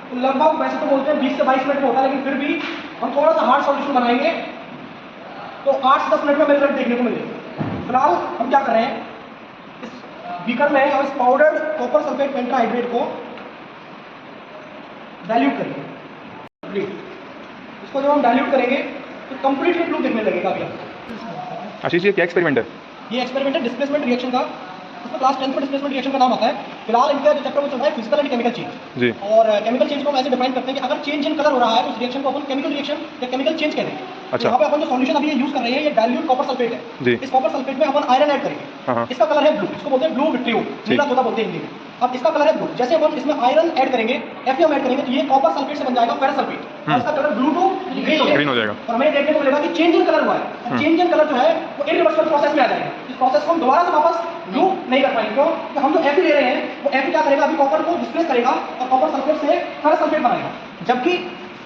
तो लगभग वैसे तो बोलते हैं 20 से 22 मिनट में होता है, लेकिन फिर भी हम थोड़ा सा हार्ड सॉल्यूशन बनाएंगे तो 8 से 10 मिनट में रिजल्ट देखने को मिलेगा। फिलहाल हम क्या कर रहे हैं, इस बीकर में हम इस पाउडर्ड कॉपर सल्फेट पेंटाहाइड्रेट को डाइल्यूट करेंगे। इसको जब हम डाइल्यूट करेंगे तो कंप्लीटली ब्लू दिखने लगेगा अभी आपको। आशीष, ये क्या एक्सपेरिमेंट है? ये एक्सपेरिमेंट है डिस्प्लेसमेंट रिएक्शन का। इसमें क्लास 10 में डिस्प्लेसमेंट रिएक्शन का नाम आता है। फिलहाल इनका जो चैप्टर वो चल रहा है फिजिकल एंड केमिकल चेंज जी। और केमिकल चेंज को हम ऐसे डिफाइन करते हैं कि अगर चेंज इन कलर हो रहा है तो उस रिएक्शन को अपन केमिकल रिएक्शन या केमिकल चेंज कहते हैं। अच्छा। यहाँ पे अपन जो सॉल्यूशन अभी यूज कर रहे हैं ये डाइल्यूट कॉपर सल्फेट है जी। इस कॉपर सल्फेट में अपन आयरन ऐड करेंगे। इसका कलर है ब्लू, इसको बोलते हैं ब्लू विट्रियो, नीला तोता बोलते हैं हिंदी में। अब इसका कलर है ब्लू। जैसे अपन इसमें आयरन ऐड करेंगे, एफियम ऐड करेंगे, तो ये कॉपर सल्फेट से बन जाएगा फेरस सल्फेट और इसका कलर ब्लू टू ग्रीन हो जाएगा। और हमें देखने को मिलेगा कि चेंज इन कलर हुआ है। चेंज इन कलर जो है वो इरिवर्सिबल प्रोसेस में आ जाएगा। इस प्रोसेस को हम दोबारा से वापस ब्लू नहीं कर पाएंगे, क्योंकि हम जो एफी ले रहे हैं वो एफी क्या करेगा, अभी कॉपर को डिस्प्लेस करेगा और कॉपर सल्फेट से फेरस सल्फेट बनाएगा। जबकि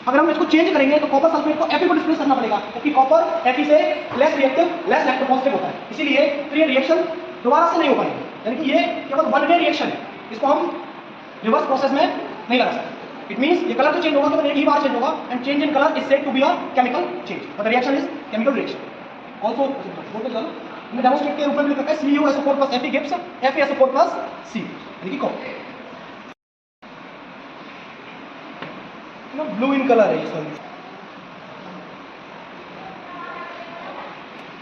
अगर हम इसको चेंज करेंगे तो कॉपर सल्फेट को एफी को डिस्प्लेस करना पड़ेगा, क्योंकि कॉपर एफी से लेस रिएक्टिव, लेस इलेक्ट्रोपॉजिटिव होता है। इसीलिए फिर ये रिएक्शन दोबारा से नहीं हो पाएगी, यानी कि ये केवल वन वे रिएक्शन है। इसको हम रिवर्स प्रोसेस में नहीं लगा सकते। इट मींस ये कलर तो चेंज होगा तो एक ही बार चेंज होगा and change in colour is said to be a chemical change, but the reaction is chemical reaction. Also बोलते चलो हमने डेमोस्ट्रेट के ऊपर भी लिखा है CuSO4 + Fe gives FeSO4 + C, यानी कि कॉपर। ब्लू इन कलर है ये सॉल्यूशन।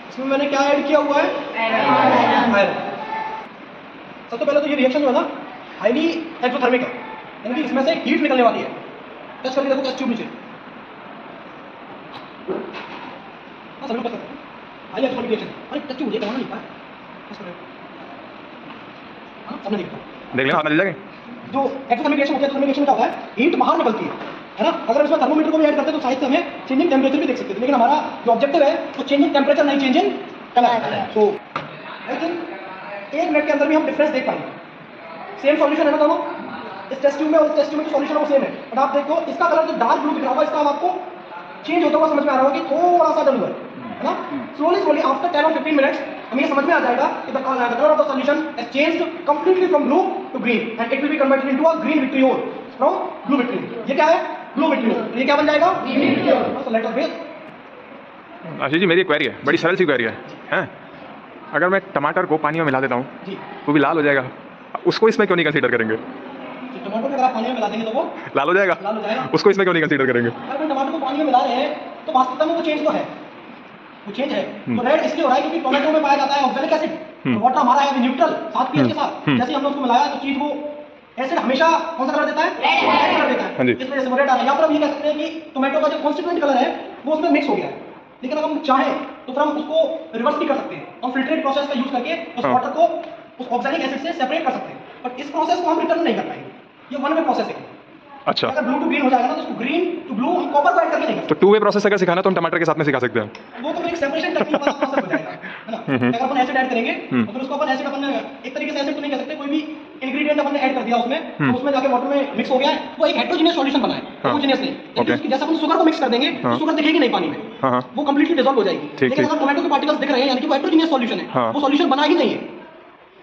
इसमें मैंने क्या ऐड किया हुआ है, आयरन। सबसे पहले तो ये रिएक्शन जो है ना हाईली एक्सोथर्मिक है, यानी कि इसमें से हीट निकलने वाली है। टेस्ट करके देखो टेस्ट ट्यूब नीचे। हाँ सभी लोग कर सकते हैं। Highly exothermic reaction. अरे टेस्ट ट्यूब मुझे करना नहीं पाया। टेस्ट करो। हाँ सबने देखा। देख लेना, हाथ में ले जाएंगे। जो एक्सोथर्मिक रिएक्शन होती है, एक्सोथर्मिक रिएक्शन क्या होता है, हीट बाहर निकलती है ना। अगर इसमें थर्मोमीटर को भी ऐड करते हैं तो साइड से हमें चेंजिंग टेम्परेचर भी देख सकते थे, लेकिन हमारा जो ऑब्जेक्टिव है वो चेंजिंग टेम्परेचर नहीं, changing colour. So I think 1 minute के अंदर भी हम डिफरेंस देख पाएंगे। सेम सॉल्यूशन है ना दोनों, इस टेस्ट ट्यूब में और इस टेस्ट ट्यूब में जो सॉल्यूशन है वो सेम है, बट आप देखो इसका कलर जो डार्क ब्लू दिख रहा होगा इसका आपको चेंज होता हुआ समझ में आ रहा होगा कि थोड़ा सा डल हुआ है ना। स्लोली आफ्टर 10 और 15 मिनट्स हमें ये समझ में आ जाएगा कि the colour of the solution has changed completely from blue to green and it will be converted into a green vitriol from blue vitriol. ये क्या है, ब्लू विट्रियोल। ये क्या बन जाएगा, green vitriol. So let us base. Ashish ji, मेरी एक query है, बड़ी सरल सी क्वेरी है। अगर मैं टमाटर को पानी में मिला देता हूँ वो भी लाल हो जाएगा, उसको इसमें क्यों नहीं कंसीडर करेंगे? टमाटर को अगर आप पानी में मिला देंगे तो वो लाल हो जाएगा, उसको इसमें क्यों नहीं कंसीडर करेंगे? अगर हम टमाटर को पानी में मिला रहे हैं तो वास्तविकता में वो चेंज तो है, वो चेंज है। तो रेड इसलिए हो रहा है क्योंकि टोमेटो में पाया जाता है ऑक्सैलिक एसिड, वाटर हमारा है न्यूट्रल 7 pH के साथ। जैसे हमने उसको मिलाया तो चीज वो एसिड हमेशा कौन सा कलर देता है, रेड कलर देता है। इस वजह से वो रेड आ रहा है। यहाँ पर हम ये कह सकते हैं कि टोमेटो का जो कॉन्स्टिट्यूएंट कलर है वो उसमें मिक्स हो गया है। लेकिन अगर हम चाहें तो फिर हम उसको रिवर्स भी कर सकते हैं, हम फिल्ट्रेट प्रोसेस का यूज करके उस वाटर को उस ऑक्सैलिक एसिड से सेपरेट कर सकते हैं, बट इस प्रोसेस को हम रिटर्न नहीं कर पाएंगे। ये वन वे प्रोसेस है। अच्छा, अगर ब्लू टू ग्रीन हो जाएगा ना तो उसको ग्रीन टू ब्लू हम कॉपर को ऐड करके नहीं कर तो 2 वे प्रोसेस अगर सिखाना तो हम टमाटर के साथ में सिखा सकते हैं। सकते। वो तो फिर एक सेपरेशन टेक्निक वाला प्रोसेस हो जाएगा, है ना। अगर अपन एसिड ऐड करेंगे तो फिर उसको अपन एसिड अपन एक तरीके से एसिड तो नहीं कह सकते, कोई भी इंग्रेडिएंट अपन ने ऐड कर दिया उसमें तो उसमें जाके वाटर में मिक्स हो गया है, वो एक हेटेरोजेनियस सॉल्यूशन बना है, होमोजेनियस नहीं। लेकिन जैसे अपन शुगर को मिक्स कर देंगे तो शुगर दिखेगी नहीं पानी में, वो कंप्लीटली डिसॉल्व हो जाएगी। लेकिन अगर टोमेटो के पार्टिकल्स दिख रहे हैं यानी कि वो हेटेरोजेनियस सॉल्यूशन है, वो सॉल्यूशन बना ही नहीं है।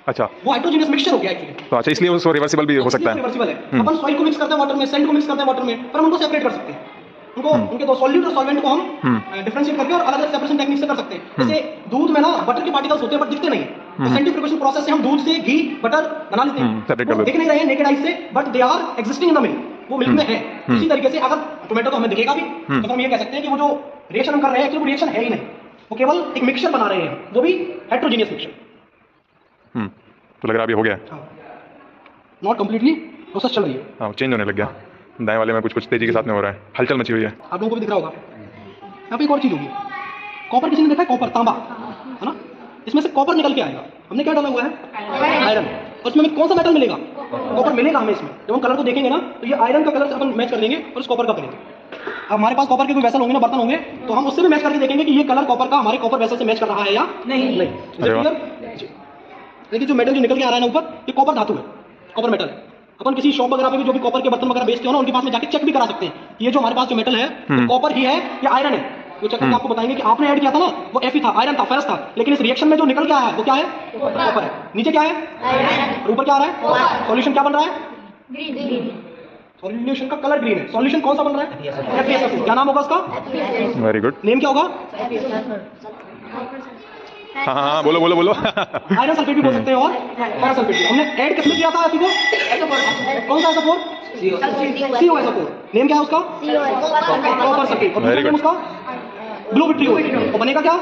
अच्छा, वो हेटेरोजेनियस मिक्सचर हो गया एक्चुअली। तो अच्छा, इसलिए उसको रिवर्सिबल भी हो सकता है। रिवर्सिबल है। अपन सॉइल को मिक्स करते हैं वाटर में, सैंड को मिक्स करते हैं वाटर में, पर हम उनको सेपरेट कर सकते हैं। उनको उनके दो सॉल्यूट और सॉल्वेंट को हम डिफरेंशिएट करके और अलग-अलग सेपरेशन टेक्निक से कर सकते हैं। जैसे दूध में ना बटर के पार्टिकल्स होते हैं बट दिखते नहीं है, तो सेंट्रीफ्यूगेशन प्रोसेस से हम दूध से घी बटर बना लेते हैं। वो दिख नहीं रहे हैं नेकेड आई से, but they are existing in the milk, वो मिल्क में है। इसी तरीके से अगर टोमेटो तो हमें दिखेगा भी तो हम ये कह सकते हैं कि वो जो रिएक्शन हम कर रहे हैं एक्चुअली वो रिएक्शन है ही नहीं, वो केवल एक मिक्सचर बना रहे हैं, वो भी हेटेरोजेनियस मिक्सचर। तो लग रहा है अभी हो गया, नॉट कंप्लीटली प्रोसेस चल रही है। हाँ, चेंज होने लग गया। दाएं वाले में कुछ तेजी के साथ में हो रहा है, हलचल मची हुई है। आप लोगों को भी दिख रहा होगा। यहाँ पे एक और चीज होगी, कॉपर किसी ने देखा है, कॉपर तांबा है ना, इसमें से कॉपर निकल के आएगा। हमने क्या डाला हुआ है, आयरन, और इसमें हमें कौन सा मेटल मिलेगा, कॉपर मिलेगा हमें इसमें। जब हम कलर को देखेंगे ना तो ये आयरन का कलर अपन मैच कर लेंगे और इस कॉपर का करेंगे। अब हमारे पास कॉपर के कोई वेसल होंगे ना, बर्तन होंगे, तो हम उससे भी मैच करके देखेंगे कि ये कलर कॉपर का हमारे कॉपर वेसल से मैच कर रहा है या नहीं। लेकिन जो मेटल जो निकल के आ रहा है ना ऊपर, ये कॉपर धातु है, कॉपर मेटल है। अपन किसी शॉप वगैरह पे भी जो भी कॉपर के बर्तन वगैरह बेचते हो ना, उनके पास में जाके चेक भी करा सकते हैं ये जो हमारे पास जो मेटल है वो कॉपर ही है या आयरन है। वो चेक करके आपको बताएंगे कि आपने ऐड किया था ना वो Fe था, आयरन था, फेरस था, लेकिन इस रिएक्शन में जो निकल के आया है वो क्या है, कॉपर है। नीचे क्या है, आयरन, और ऊपर क्या आ रहा है, सॉल्यूशन क्या बन रहा है, ग्रीन। सॉल्यूशन का कलर ग्रीन है, सॉल्यूशन कौन सा बन रहा है? FeSO4। क्या नाम होगा उसका? Very good. नेम क्या होगा? हाँ हाँ बोलो बोलो बोलो। आयरन सल्फेट भी बोल सकते हैं और फेरस सल्फेट भी। हमने ऐड किसमें किया था Fe को? कौन सा SO4? COSO4। नेम क्या है उसका? Copper sulphate. और दूसरा नेम उसका ब्लू विट्रियो। और बनेगा क्या?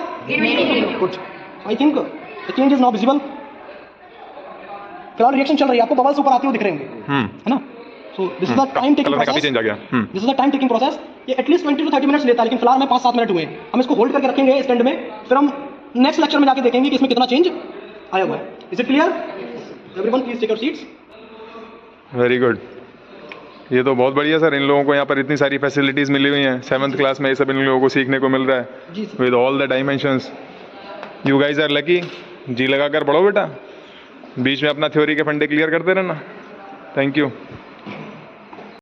Good. I think the change is now visible. फिलहाल रिएक्शन चल रही है, आपको बबल्स ऊपर आते हुए दिख रहे होंगे, है ना? So this is the time taking colour में काफी प्रोसेस। चेंज आ गया। This is the time taking process. ये एटलीस्ट 20 to 30 मिनट्स लेता है, लेकिन फिलहाल में 5-7 मिनट हुए हैं। हम इसको होल्ड करके रखेंगे स्टैंड में, फिर हम नेक्स्ट लेक्चर में जाके देखेंगे कि इसमें कितना चेंज आया हुआ है। Is it clear? Everyone please take your seats. Very good. ये तो बहुत बढ़िया सर, इन लोगों को यहाँ पर इतनी सारी फैसिलिटीज़ मिली हुई हैं। 7th क्लास में ये सब इन लोगों को सीखने को मिल रहा है जी with all the dimensions. You guys are lucky. जी लगा कर पढ़ो बेटा, बीच में अपना थ्योरी के फंडे क्लियर करते रहना। Thank you.